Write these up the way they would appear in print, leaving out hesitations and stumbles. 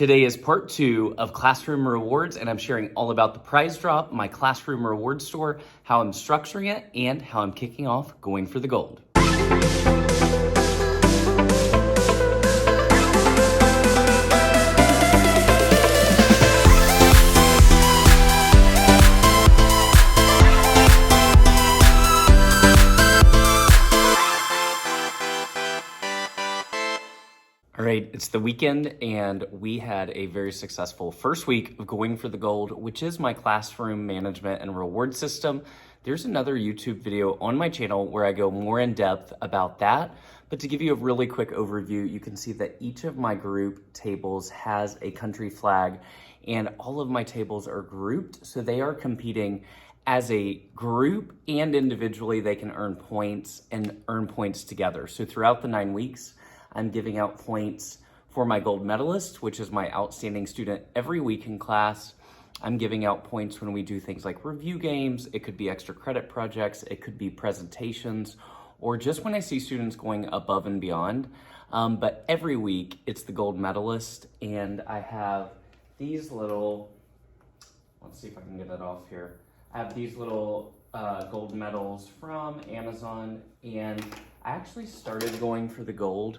Today is part 2 of Classroom Rewards, and I'm sharing all about the prize drop, my Classroom Rewards store, how I'm structuring it, and how I'm kicking off going for the gold. All right, it's the weekend and we had a very successful first week of going for the gold, which is my classroom management and reward system. There's another YouTube video on my channel where I go more in depth about that. But to give you a really quick overview, you can see that each of my group tables has a country flag and all of my tables are grouped. So they are competing as a group and individually. They can earn points and earn points together. So throughout the 9 weeks, I'm giving out points for my gold medalist, which is my outstanding student every week in class. I'm giving out points when we do things like review games. It could be extra credit projects. It could be presentations, or just when I see students going above and beyond. But every week it's the gold medalist, and I have these little, let's see if I can get it off here. I have these little gold medals from Amazon, and I actually started going for the gold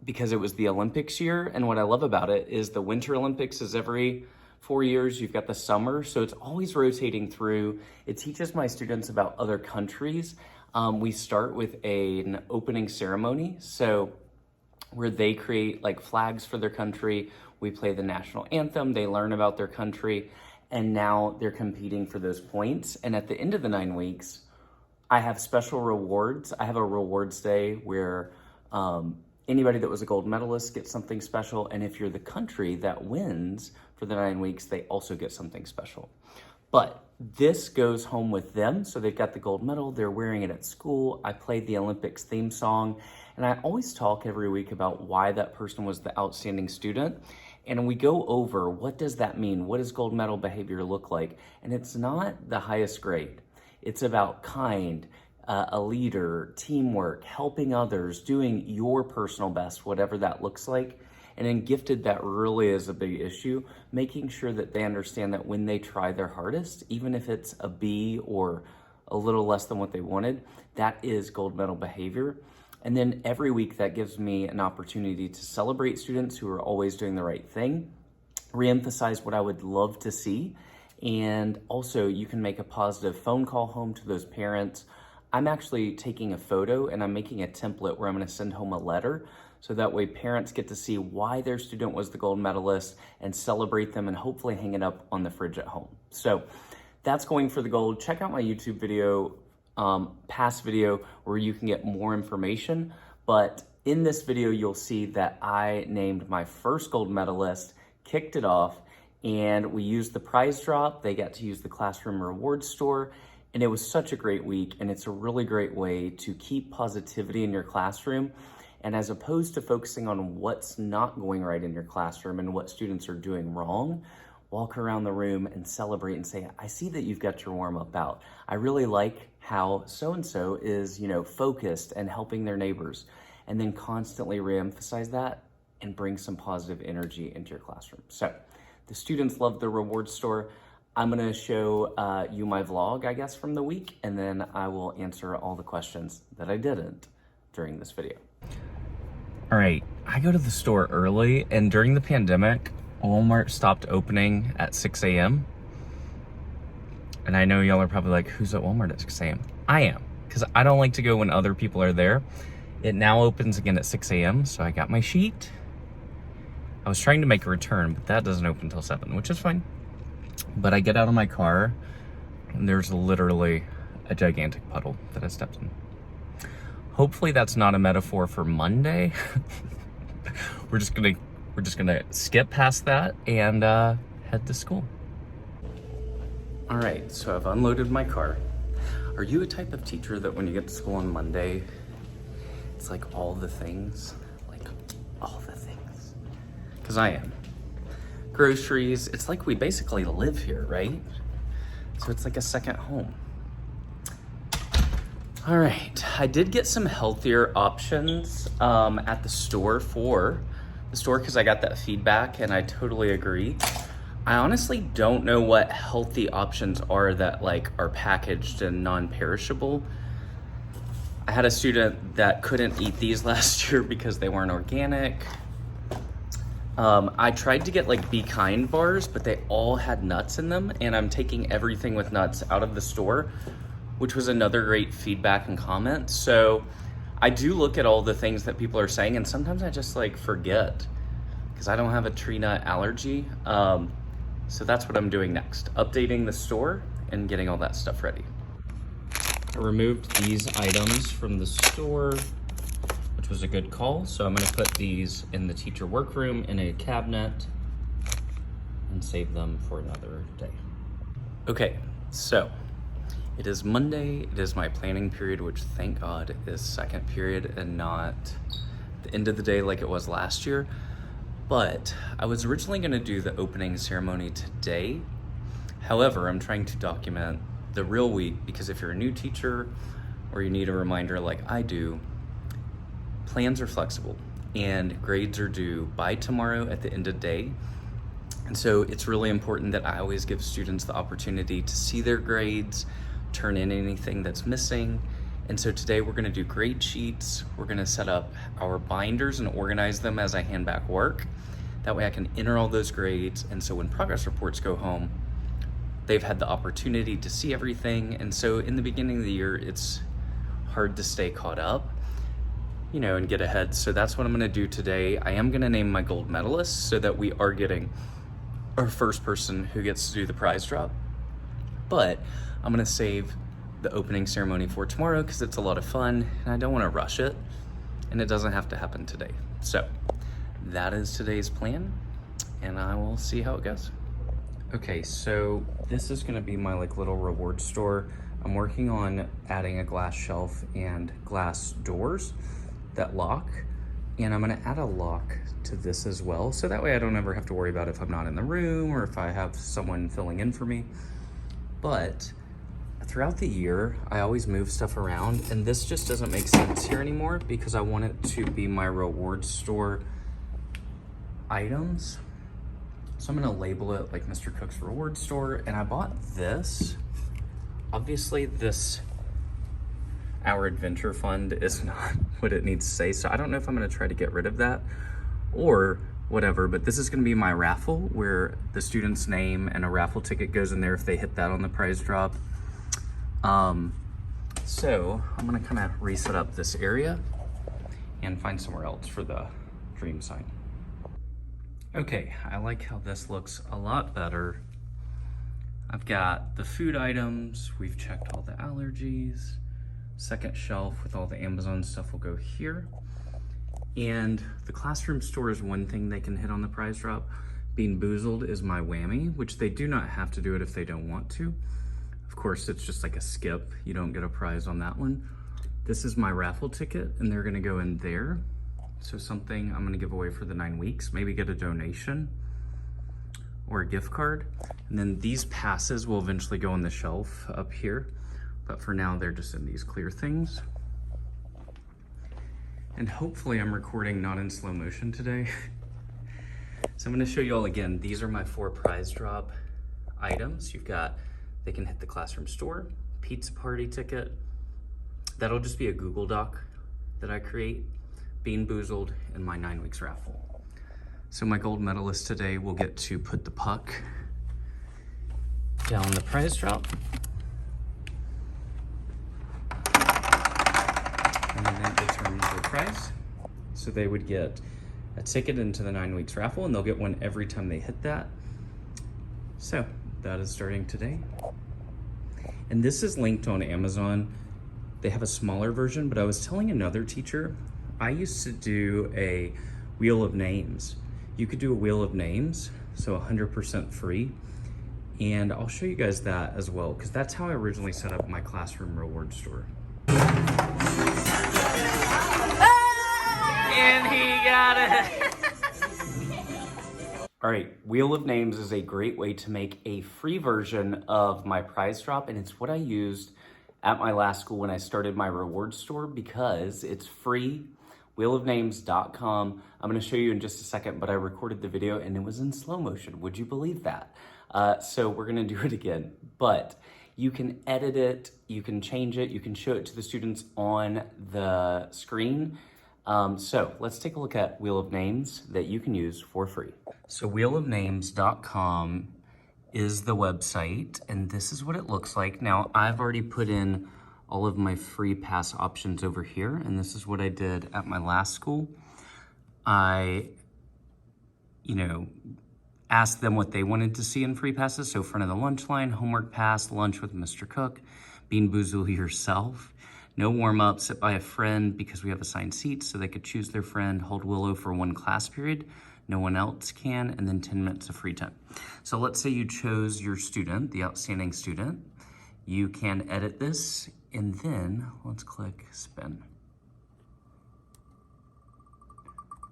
because it was the Olympics year. And what I love about it is the Winter Olympics is every 4 years. You've got the summer, so it's always rotating through. It teaches my students about other countries. We start with an opening ceremony, so where they create like flags for their country. We play the national anthem, they learn about their country, and now they're competing for those points. And at the end of the 9 weeks, I have special rewards. I have a rewards day where anybody that was a gold medalist gets something special. And if you're the country that wins for the 9 weeks, they also get something special. But this goes home with them. So they've got the gold medal, they're wearing it at school. I played the Olympics theme song. And I always talk every week about why that person was the outstanding student. And we go over, what does that mean? What does gold medal behavior look like? And it's not the highest grade. It's about kind, a leader, teamwork, helping others, doing your personal best, whatever that looks like. And in gifted, that really is a big issue, making sure that they understand that when they try their hardest, even if it's a B or a little less than what they wanted, that is gold medal behavior. And then every week that gives me an opportunity to celebrate students who are always doing the right thing, reemphasize what I would love to see. And also you can make a positive phone call home to those parents. I'm actually taking a photo and I'm making a template where I'm gonna send home a letter. So that way parents get to see why their student was the gold medalist and celebrate them and hopefully hang it up on the fridge at home. So that's going for the gold. Check out my YouTube video, past video, where you can get more information. But in this video, you'll see that I named my first gold medalist, kicked it off, and we used the prize drop. They got to use the Classroom Rewards store, and it was such a great week. And it's a really great way to keep positivity in your classroom. And as opposed to focusing on what's not going right in your classroom and what students are doing wrong, walk around the room and celebrate and say, I see that you've got your warm-up out. I really like how so-and-so is, focused and helping their neighbors. And then constantly reemphasize that and bring some positive energy into your classroom. So the students love the reward store. I'm gonna show you my vlog, I guess, from the week, and then I will answer all the questions that I didn't during this video. All right, I go to the store early, and during the pandemic, Walmart stopped opening at 6 a.m. And I know y'all are probably like, who's at Walmart at 6 a.m.? I am, because I don't like to go when other people are there. It now opens again at 6 a.m., so I got my sheet. I was trying to make a return, but that doesn't open until 7, which is fine. But I get out of my car, and there's literally a gigantic puddle that I stepped in. Hopefully that's not a metaphor for Monday. We're just gonna skip past that and head to school. All right, so I've unloaded my car. Are you a type of teacher that when you get to school on Monday, it's like all the things? Like all the things? Because I am. Groceries, it's like we basically live here, right? So it's like a second home. All right, I did get some healthier options at the store for the store because I got that feedback and I totally agree. I honestly don't know what healthy options are that like are packaged and non-perishable. I had a student that couldn't eat these last year because they weren't organic. I tried to get like Be Kind bars, but they all had nuts in them, and I'm taking everything with nuts out of the store, which was another great feedback and comment. So I do look at all the things that people are saying, and sometimes I just like forget because I don't have a tree nut allergy. So that's what I'm doing next, updating the store and getting all that stuff ready. I removed these items from the store, which was a good call. So I'm gonna put these in the teacher workroom in a cabinet and save them for another day. Okay, so it is Monday. It is my planning period, which thank God is second period and not the end of the day like it was last year. But I was originally gonna do the opening ceremony today. However, I'm trying to document the real week because if you're a new teacher or you need a reminder like I do, plans are flexible and grades are due by tomorrow at the end of the day. And so it's really important that I always give students the opportunity to see their grades, turn in anything that's missing. And so today we're gonna do grade sheets. We're gonna set up our binders and organize them as I hand back work. That way I can enter all those grades. And so when progress reports go home, they've had the opportunity to see everything. And so in the beginning of the year, it's hard to stay caught up, you know, and get ahead. So that's what I'm gonna do today. I am gonna name my gold medalists so that we are getting our first person who gets to do the prize drop. But I'm gonna save the opening ceremony for tomorrow because it's a lot of fun and I don't wanna rush it and it doesn't have to happen today. So that is today's plan and I will see how it goes. Okay, so this is gonna be my like little reward store. I'm working on adding a glass shelf and glass doors that lock, and I'm gonna add a lock to this as well. So that way I don't ever have to worry about if I'm not in the room or if I have someone filling in for me. But throughout the year, I always move stuff around and this just doesn't make sense here anymore because I want it to be my reward store items. So I'm gonna label it like Mr. Cook's Reward Store. And I bought this. Obviously this, our adventure fund is not what it needs to say. So I don't know if I'm gonna try to get rid of that or whatever, but this is gonna be my raffle where the student's name and a raffle ticket goes in there if they hit that on the prize drop. So I'm gonna kind of reset up this area and find somewhere else for the dream sign. Okay, I like how this looks a lot better. I've got the food items, we've checked all the allergies. Second shelf with all the Amazon stuff will go here. And the classroom store is one thing they can hit on the prize drop. Being Boozled is my whammy, which they do not have to do it if they don't want to. Of course, it's just like a skip. You don't get a prize on that one. This is my raffle ticket and they're gonna go in there. So something I'm gonna give away for the 9 weeks, maybe get a donation or a gift card. And then these passes will eventually go on the shelf up here. But for now, they're just in these clear things. And hopefully I'm recording not in slow motion today. So I'm gonna show you all again, these are my 4 prize drop items. You've got, they can hit the classroom store, pizza party ticket. That'll just be a Google Doc that I create. Being Boozled, and my 9 weeks raffle. So my gold medalist today will get to put the puck down the prize drop. And then that determines their prize. So they would get a ticket into the 9 weeks raffle and they'll get one every time they hit that. So that is starting today. And this is linked on Amazon. They have a smaller version, but I was telling another teacher, I used to do a wheel of names. You could do a wheel of names, so 100% free. And I'll show you guys that as well, because that's how I originally set up my classroom reward store. And he got it. All right, Wheel of Names is a great way to make a free version of my prize drop, and it's what I used at my last school when I started my reward store because it's free. wheelofnames.com. I'm going to show you in just a second, but I recorded the video and it was in slow motion. Would you believe that? So we're going to do it again, but you can edit it, you can change it, you can show it to the students on the screen. So let's take a look at Wheel of Names that you can use for free. So wheelofnames.com is the website, and this is what it looks like. Now, I've already put in all of my free pass options over here, and this is what I did at my last school. I, asked them what they wanted to see in free passes. So front of the lunch line, homework pass, lunch with Mr. Cook, Bean Boozle yourself, no warm-up, sit by a friend because we have assigned seats so they could choose their friend, hold Willow for one class period, no one else can, and then 10 minutes of free time. So let's say you chose your student, the outstanding student. You can edit this, and then let's click spin.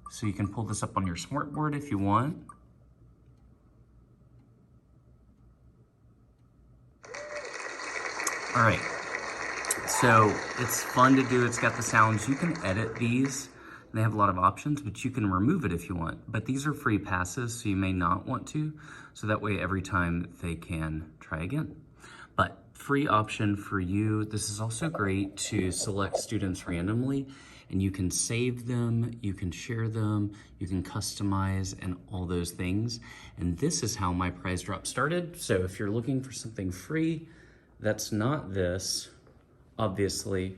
So you can pull this up on your smartboard if you want. All right, so it's fun to do. It's got the sounds. You can edit these. They have a lot of options, but you can remove it if you want. But these are free passes, so you may not want to. So that way, every time they can try again. But free option for you. This is also great to select students randomly, and you can save them, you can share them, you can customize, and all those things. And this is how my prize drop started. So if you're looking for something free, that's not this, obviously,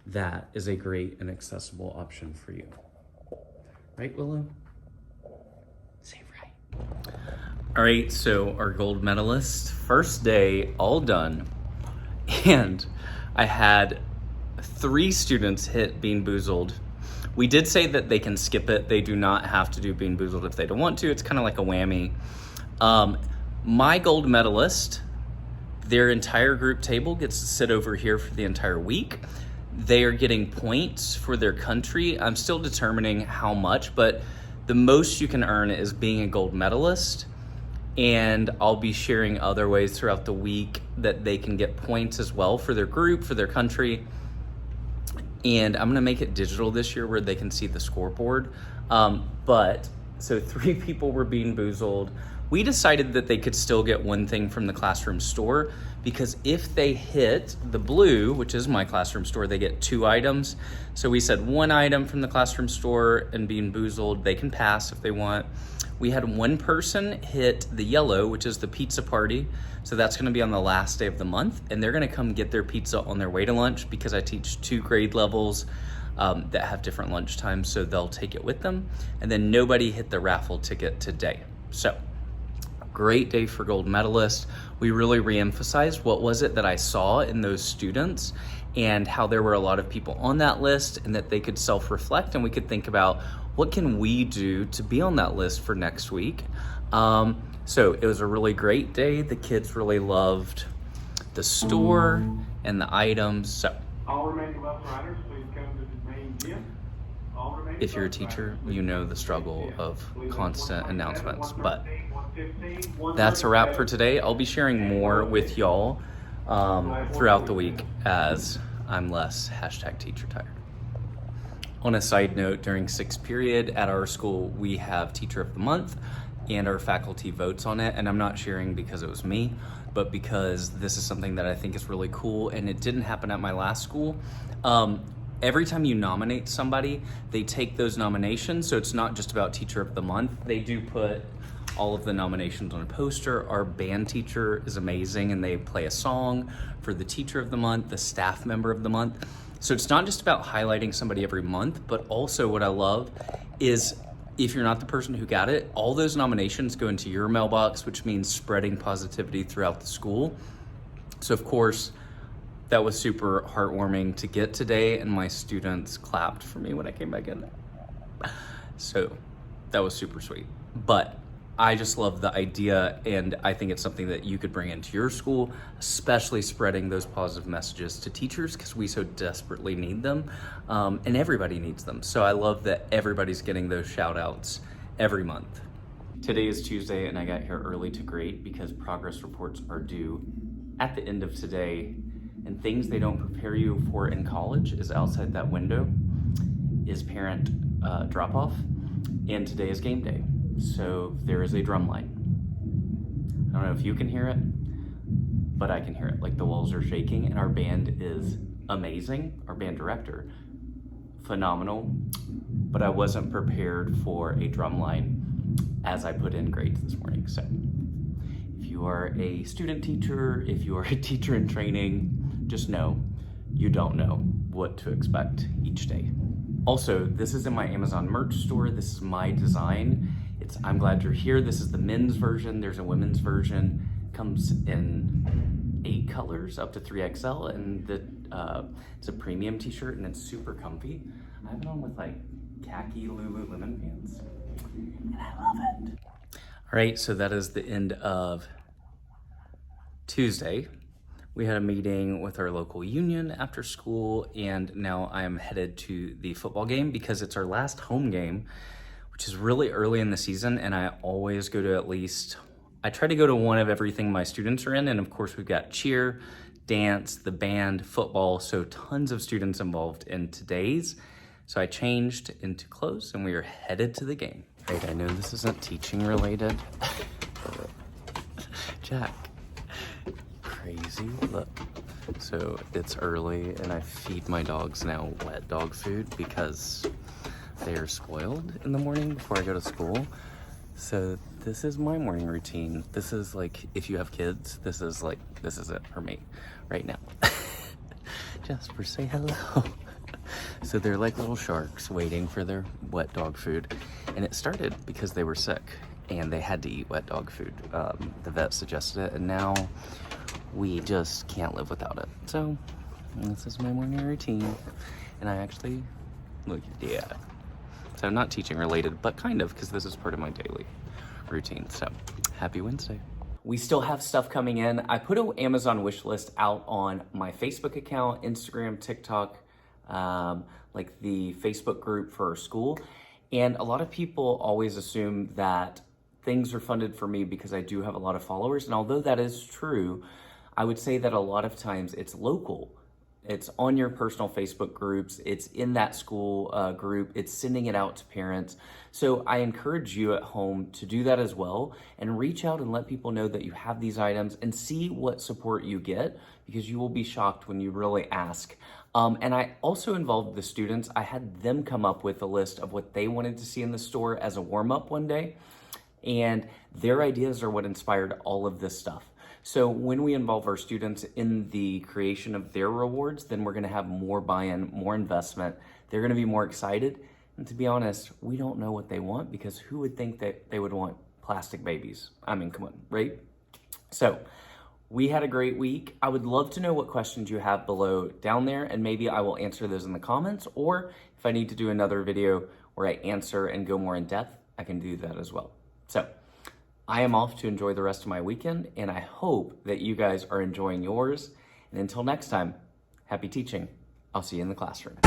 that is a great and accessible option for you. Right, Willow? Say right. All right, so our gold medalist, first day, all done. And I had 3 students hit Bean Boozled. We did say that they can skip it. They do not have to do Bean Boozled if they don't want to. It's kind of like a whammy. My gold medalist, their entire group table gets to sit over here for the entire week. They are getting points for their country. I'm still determining how much, but the most you can earn is being a gold medalist. And I'll be sharing other ways throughout the week that they can get points as well for their group, for their country. And I'm gonna make it digital this year where they can see the scoreboard. So 3 people were Bean Boozled. We decided that they could still get one thing from the classroom store, because if they hit the blue, which is my classroom store, they get 2 items. So we said 1 item from the classroom store and Bean Boozled, they can pass if they want. We had 1 person hit the yellow, which is the pizza party. So that's gonna be on the last day of the month, and they're gonna come get their pizza on their way to lunch because I teach 2 grade levels that have different lunch times, so they'll take it with them. And then nobody hit the raffle ticket today. So, great day for gold medalists. We really re-emphasized what was it that I saw in those students and how there were a lot of people on that list, and that they could self-reflect and we could think about what can we do to be on that list for next week. So it was a really great day. The kids really loved the store and the items. So all remaining level riders, please come to the main gym. If you're a teacher, you know the struggle of constant announcements, but that's a wrap for today. I'll be sharing more with y'all throughout the week as I'm less #teacher-tired. On a side note, during 6th period at our school, we have Teacher of the Month, and our faculty votes on it. And I'm not sharing because it was me, but because this is something that I think is really cool, and it didn't happen at my last school. Every time you nominate somebody, they take those nominations, so it's not just about Teacher of the Month. They do put all of the nominations on a poster. Our band teacher is amazing, and they play a song for the Teacher of the Month, the Staff Member of the Month. So it's not just about highlighting somebody every month, but also what I love is if you're not the person who got it, all those nominations go into your mailbox, which means spreading positivity throughout the school. So of course, that was super heartwarming to get today, and my students clapped for me when I came back in. So that was super sweet. But I just love the idea, and I think it's something that you could bring into your school, especially spreading those positive messages to teachers, because we so desperately need them, and everybody needs them. So I love that everybody's getting those shout outs every month. Today is Tuesday, and I got here early to grade because progress reports are due at the end of today, and things they don't prepare you for in college is outside that window. is parent drop-off, and today is game day. So there is a drum line. I don't know if you can hear it, but I can hear it. Like, the walls are shaking, and our band is amazing. Our band director, phenomenal, but I wasn't prepared for a drum line as I put in grades this morning. So if you are a student teacher, if you are a teacher in training, just know you don't know what to expect each day. Also, this is in my Amazon merch store. This is my design. It's I'm Glad You're Here. This is the men's version. There's a women's version. Comes in 8 colors up to 3XL, and it's a premium t-shirt, and it's super comfy. I have it on with like khaki Lululemon pants, and I love it. All right, so that is the end of Tuesday. We had a meeting with our local union after school, and now I am headed to the football game because it's our last home game, which is really early in the season, and I always go to I try to go to one of everything my students are in, and of course we've got cheer, dance, the band, football, so tons of students involved in today's. So I changed into clothes, and we are headed to the game. Right, I know this isn't teaching related. Jack. Crazy, look. So it's early, and I feed my dogs now wet dog food because they are spoiled in the morning before I go to school. So this is my morning routine. This is like, if you have kids, this is it for me right now. Jasper, say hello. So they're like little sharks waiting for their wet dog food. And it started because they were sick and they had to eat wet dog food. The vet suggested it, and now we just can't live without it. So this is my morning routine. And I actually, look, yeah. So not teaching related, but kind of, because this is part of my daily routine. So happy Wednesday. We still have stuff coming in. I put an Amazon wish list out on my Facebook account, Instagram, TikTok, like the Facebook group for our school. And a lot of people always assume that things are funded for me because I do have a lot of followers. And although that is true, I would say that a lot of times it's local. It's on your personal Facebook groups. It's in that school group. It's sending it out to parents. So I encourage you at home to do that as well, and reach out and let people know that you have these items and see what support you get, because you will be shocked when you really ask. And I also involved the students. I had them come up with a list of what they wanted to see in the store as a warm-up one day. And their ideas are what inspired all of this stuff. So when we involve our students in the creation of their rewards, then we're gonna have more buy-in, more investment. They're gonna be more excited. And to be honest, we don't know what they want, because who would think that they would want plastic babies? I mean, come on, right? So we had a great week. I would love to know what questions you have below down there, and maybe I will answer those in the comments, or if I need to do another video where I answer and go more in depth, I can do that as well. So I am off to enjoy the rest of my weekend, and I hope that you guys are enjoying yours. And until next time, happy teaching. I'll see you in the classroom.